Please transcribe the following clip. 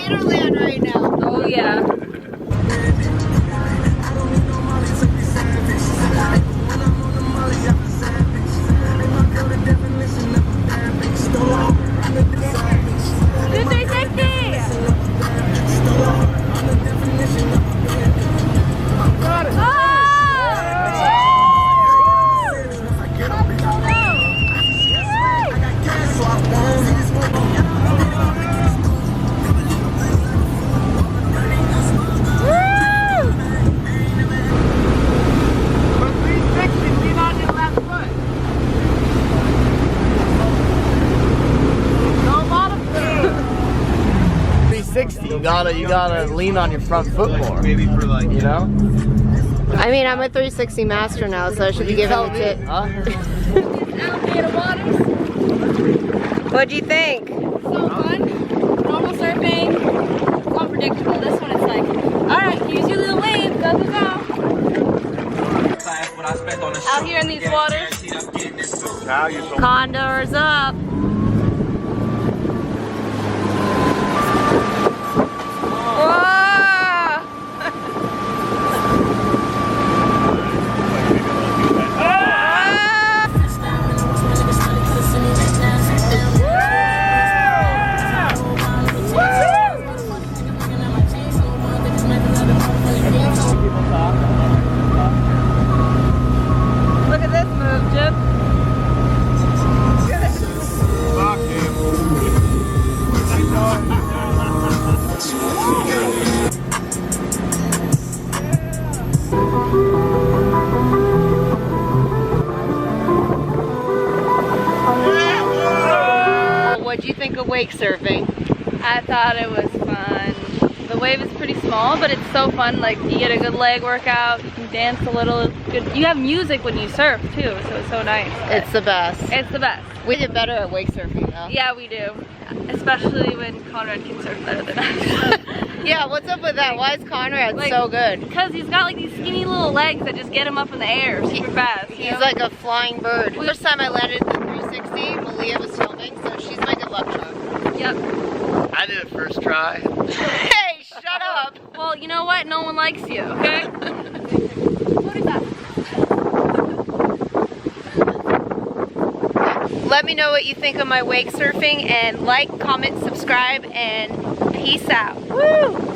beginner land right now. Oh yeah. You gotta lean on your front foot more. Maybe for like, you know? I mean, I'm a 360 master now, so I should be giving it to... Huh? Alligator waters. What'd you think? So fun. Normal surfing. It's unpredictable. This one it's like, alright, use your little wave, go, go, go. Out here in these waters. Condors up. Look at this move, Jim. What'd you think of wake surfing? I thought it was fun. The wave is pretty small, but it's so fun. Like, you get a good leg workout, you can dance a little. Good. You have music when you surf too, so it's so nice. It's the best. It's the best. We did better at wake surfing though. Yeah, we do. Especially when Conrad can surf better than us. Yeah, what's up with that? Why is Conrad like, so good? Because he's got like these skinny little legs that just get him up in the air super fast. He's like a flying bird. First time I landed the 360, Malia was filming, so she's my good luck charm. Yep. I did it first try. Hey, shut up! Well, you know what? No one likes you, okay? What is that? Let me know what you think of my wake surfing, and like, comment, subscribe, and peace out. Woo!